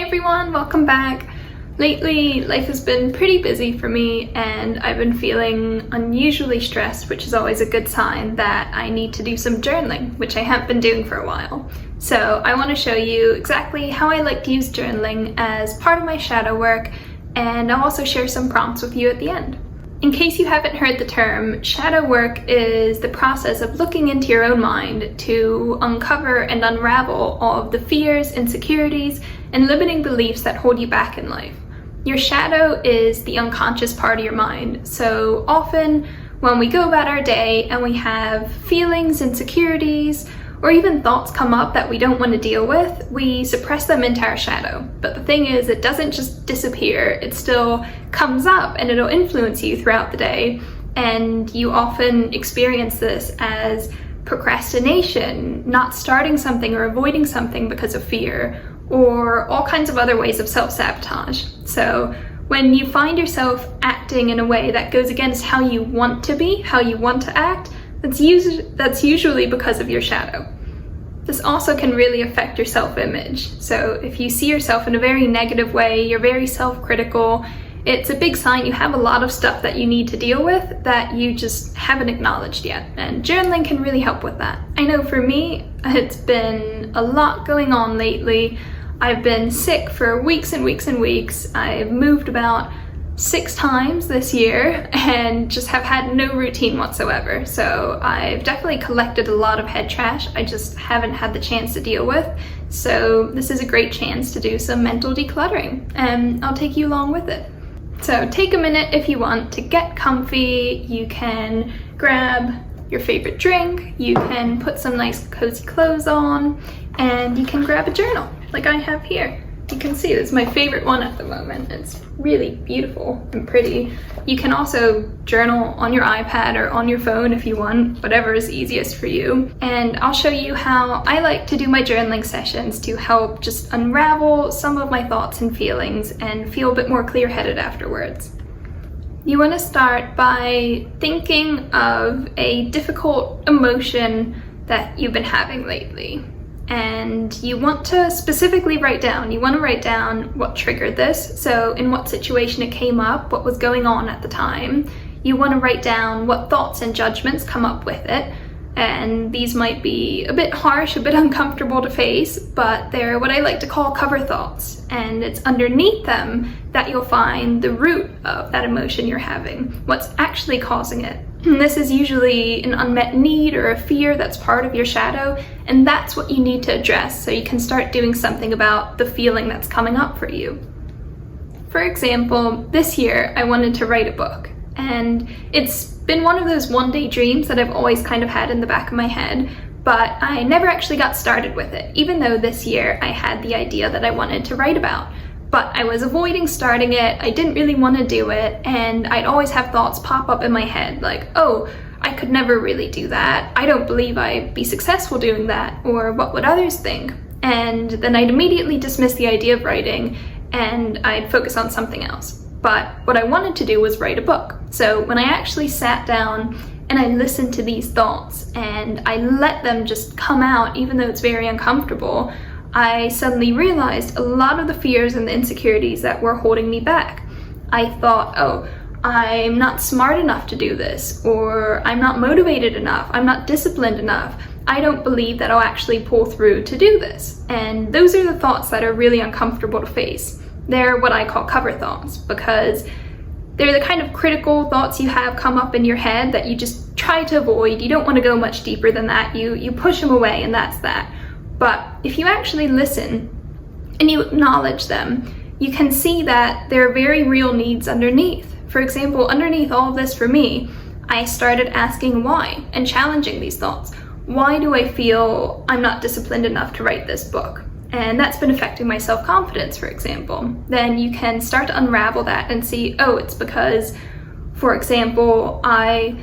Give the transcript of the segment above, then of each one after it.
everyone, welcome back. Lately, life has been pretty busy for me and I've been feeling unusually stressed, which is always a good sign that I need to do some journaling, which I haven't been doing for a while. So I want to show you exactly how I like to use journaling as part of my shadow work, and I'll also share some prompts with you at the end. In case you haven't heard the term, shadow work is the process of looking into your own mind to uncover and unravel all of the fears, insecurities, and limiting beliefs that hold you back in life. Your shadow is the unconscious part of your mind, so often when we go about our day and we have feelings, insecurities, or even thoughts come up that we don't want to deal with, we suppress them into our shadow. But the thing is, it doesn't just disappear, it still comes up and it'll influence you throughout the day. And you often experience this as procrastination, not starting something or avoiding something because of fear, or all kinds of other ways of self-sabotage. So when you find yourself acting in a way that goes against how you want to be, how you want to act, that's usually because of your shadow. This also can really affect your self-image. So if you see yourself in a very negative way, you're very self-critical, it's a big sign you have a lot of stuff that you need to deal with that you just haven't acknowledged yet. And journaling can really help with that. I know for me, it's been a lot going on lately. I've been sick for weeks and weeks and weeks. I've moved about 6 times this year and just have had no routine whatsoever. So I've definitely collected a lot of head trash I just haven't had the chance to deal with. So this is a great chance to do some mental decluttering, and I'll take you along with it. So take a minute if you want to get comfy. You can grab your favorite drink, you can put some nice cozy clothes on, and you can grab a journal like I have here. You can see this is my favorite one at the moment. It's really beautiful and pretty. You can also journal on your iPad or on your phone if you want, whatever is easiest for you. And I'll show you how I like to do my journaling sessions to help just unravel some of my thoughts and feelings and feel a bit more clear-headed afterwards. You want to start by thinking of a difficult emotion that you've been having lately. And you want to specifically write down what triggered this. So in what situation it came up, what was going on at the time. You want to write down what thoughts and judgments come up with it. And these might be a bit harsh, a bit uncomfortable to face, but they're what I like to call cover thoughts. And it's underneath them that you'll find the root of that emotion you're having, what's actually causing it. And this is usually an unmet need or a fear that's part of your shadow, and that's what you need to address so you can start doing something about the feeling that's coming up for you. For example, this year I wanted to write a book, and it's been one of those one-day dreams that I've always kind of had in the back of my head, but I never actually got started with it, even though this year I had the idea that I wanted to write about. But I was avoiding starting it, I didn't really want to do it, and I'd always have thoughts pop up in my head like, oh, I could never really do that, I don't believe I'd be successful doing that, or what would others think? And then I'd immediately dismiss the idea of writing and I'd focus on something else. But what I wanted to do was write a book. So when I actually sat down and I listened to these thoughts and I let them just come out, even though it's very uncomfortable, I suddenly realized a lot of the fears and the insecurities that were holding me back. I thought, oh, I'm not smart enough to do this, or I'm not motivated enough, I'm not disciplined enough, I don't believe that I'll actually pull through to do this. And those are the thoughts that are really uncomfortable to face. They're what I call cover thoughts, because they're the kind of critical thoughts you have come up in your head that you just try to avoid. You don't want to go much deeper than that. You push them away, and that's that. But if you actually listen and you acknowledge them, you can see that there are very real needs underneath. For example, underneath all of this for me, I started asking why and challenging these thoughts. Why do I feel I'm not disciplined enough to write this book? And that's been affecting my self-confidence, for example. Then you can start to unravel that and see, oh, it's because, for example, I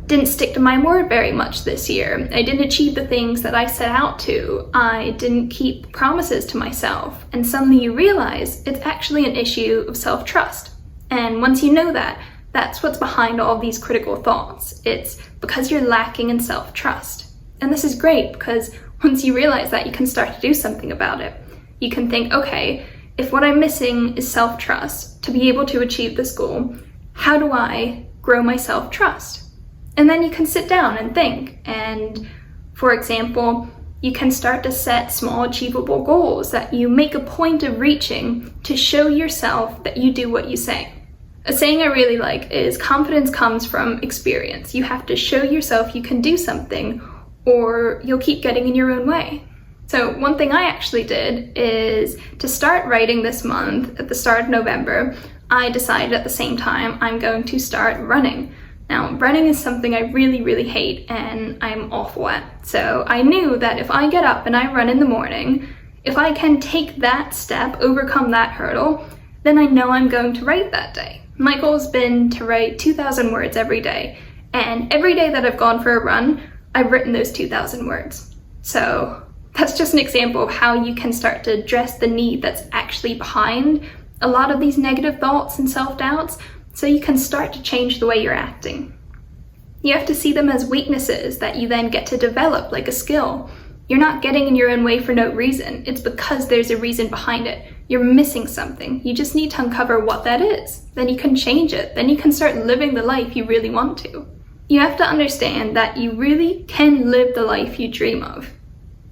didn't stick to my word very much this year. I didn't achieve the things that I set out to. I didn't keep promises to myself. And suddenly you realize it's actually an issue of self-trust. And once you know that, that's what's behind all these critical thoughts. It's because you're lacking in self-trust. And this is great because once you realize that, you can start to do something about it. You can think, okay, if what I'm missing is self-trust to be able to achieve this goal, how do I grow my self-trust? And then you can sit down and think. And for example, you can start to set small achievable goals that you make a point of reaching to show yourself that you do what you say. A saying I really like is confidence comes from experience. You have to show yourself you can do something or you'll keep getting in your own way. So one thing I actually did is to start writing this month at the start of November, I decided at the same time I'm going to start running. Now, running is something I really, really hate and I'm awful at. So I knew that if I get up and I run in the morning, if I can take that step, overcome that hurdle, then I know I'm going to write that day. My goal has been to write 2,000 words every day. And every day that I've gone for a run, I've written those 2,000 words. So that's just an example of how you can start to address the need that's actually behind a lot of these negative thoughts and self-doubts, so you can start to change the way you're acting. You have to see them as weaknesses that you then get to develop like a skill. You're not getting in your own way for no reason. It's because there's a reason behind it. You're missing something. You just need to uncover what that is. Then you can change it. Then you can start living the life you really want to. You have to understand that you really can live the life you dream of.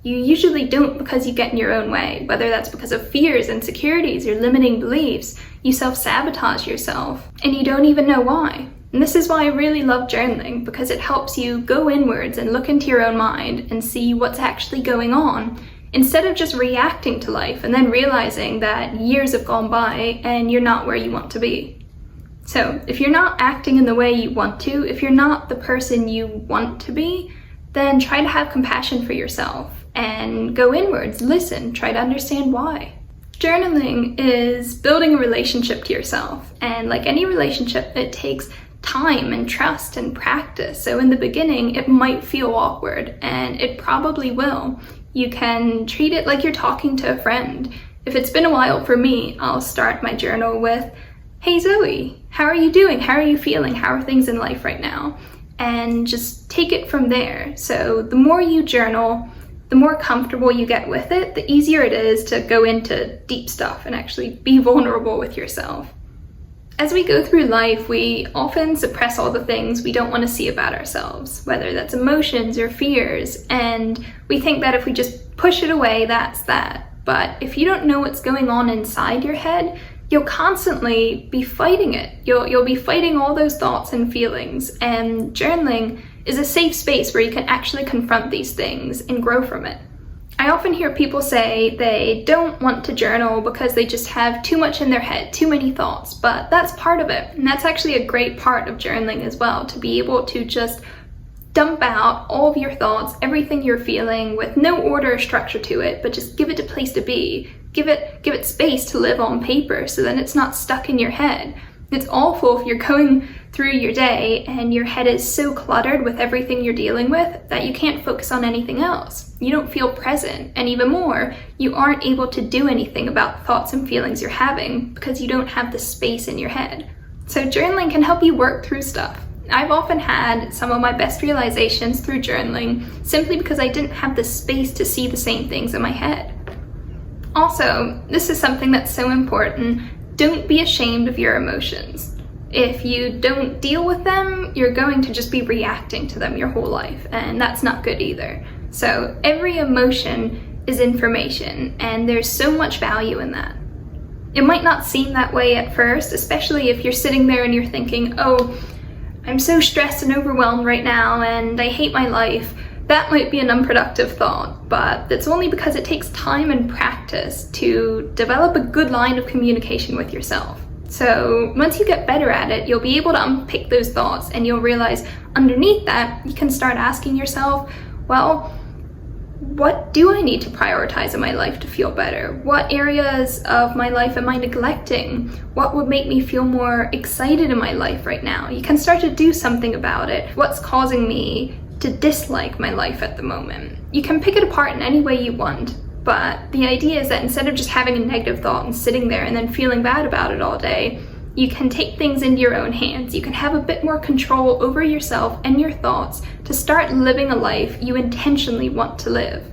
You usually don't because you get in your own way, whether that's because of fears, insecurities, your limiting beliefs. You self-sabotage yourself, and you don't even know why. And this is why I really love journaling, because it helps you go inwards and look into your own mind and see what's actually going on, instead of just reacting to life and then realizing that years have gone by and you're not where you want to be. So if you're not acting in the way you want to, if you're not the person you want to be, then try to have compassion for yourself and go inwards, listen, try to understand why. Journaling is building a relationship to yourself, and like any relationship, it takes time and trust and practice. So in the beginning, it might feel awkward, and it probably will. You can treat it like you're talking to a friend. If it's been a while for me, I'll start my journal with, "Hey Zoe, how are you doing? How are you feeling? How are things in life right now?" And just take it from there. So the more you journal, the more comfortable you get with it, the easier it is to go into deep stuff and actually be vulnerable with yourself. As we go through life, we often suppress all the things we don't want to see about ourselves, whether that's emotions or fears, and we think that if we just push it away, that's that. But if you don't know what's going on inside your head, you'll constantly be fighting it. You'll be fighting all those thoughts and feelings, and journaling is a safe space where you can actually confront these things and grow from it. I often hear people say they don't want to journal because they just have too much in their head, too many thoughts, but that's part of it. And that's actually a great part of journaling as well, to be able to just dump out all of your thoughts, everything you're feeling with no order or structure to it, but just give it a place to be. Give it space to live on paper so then it's not stuck in your head. It's awful if you're going through your day and your head is so cluttered with everything you're dealing with that you can't focus on anything else. You don't feel present, and even more, you aren't able to do anything about thoughts and feelings you're having because you don't have the space in your head. So journaling can help you work through stuff. I've often had some of my best realizations through journaling simply because I didn't have the space to see the same things in my head. Also, this is something that's so important. Don't be ashamed of your emotions. If you don't deal with them, you're going to just be reacting to them your whole life, and that's not good either. So every emotion is information, and there's so much value in that. It might not seem that way at first, especially if you're sitting there and you're thinking, oh, I'm so stressed and overwhelmed right now, and I hate my life. That might be an unproductive thought, but that's only because it takes time and practice to develop a good line of communication with yourself. So once you get better at it, you'll be able to unpick those thoughts, and you'll realize underneath that, you can start asking yourself, well, what do I need to prioritize in my life to feel better? What areas of my life am I neglecting? What would make me feel more excited in my life right now? You can start to do something about it. What's causing me to dislike my life at the moment? You can pick it apart in any way you want, but the idea is that instead of just having a negative thought and sitting there and then feeling bad about it all day, you can take things into your own hands. You can have a bit more control over yourself and your thoughts to start living a life you intentionally want to live.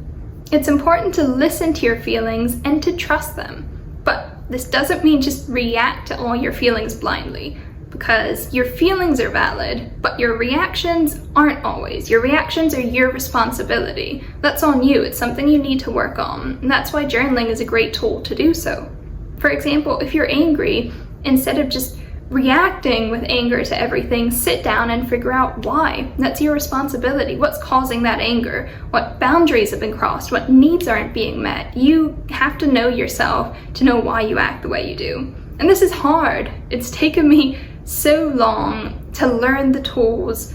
It's important to listen to your feelings and to trust them, but This doesn't mean just react to all your feelings blindly, because your feelings are valid, but your reactions aren't always. Your reactions are your responsibility. That's on you. It's something you need to work on, and that's why journaling is a great tool to do so. For example, if you're angry, instead of just reacting with anger to everything, sit down and figure out why. That's your responsibility. What's causing that anger? What boundaries have been crossed? What needs aren't being met? You have to know yourself to know why you act the way you do. And this is hard. It's taken me so long to learn the tools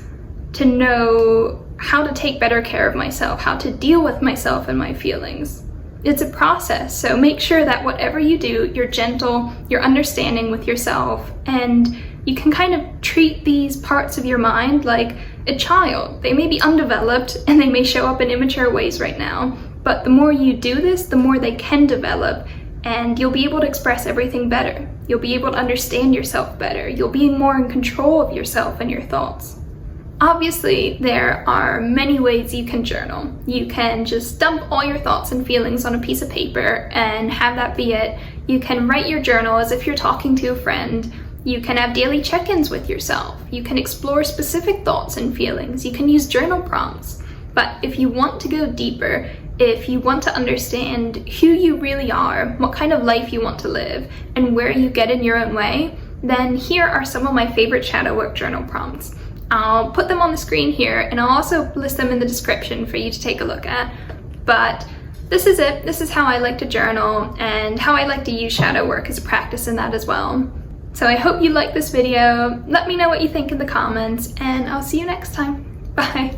to know how to take better care of myself, how to deal with myself and my feelings. It's a process, so make sure that whatever you do, you're gentle, you're understanding with yourself, and you can kind of treat these parts of your mind like a child. They may be undeveloped and they may show up in immature ways right now, but the more you do this, the more they can develop, and you'll be able to express everything better. You'll be able to understand yourself better. You'll be more in control of yourself and your thoughts. Obviously, there are many ways you can journal. You can just dump all your thoughts and feelings on a piece of paper and have that be it. You can write your journal as if you're talking to a friend. You can have daily check-ins with yourself. You can explore specific thoughts and feelings. You can use journal prompts. But if you want to go deeper, if you want to understand who you really are, what kind of life you want to live, and where you get in your own way, then here are some of my favorite shadow work journal prompts. I'll put them on the screen here, and I'll also list them in the description for you to take a look at. But this is it. This is how I like to journal and how I like to use shadow work as a practice in that as well. So I hope you liked this video. Let me know what you think in the comments, and I'll see you next time. Bye.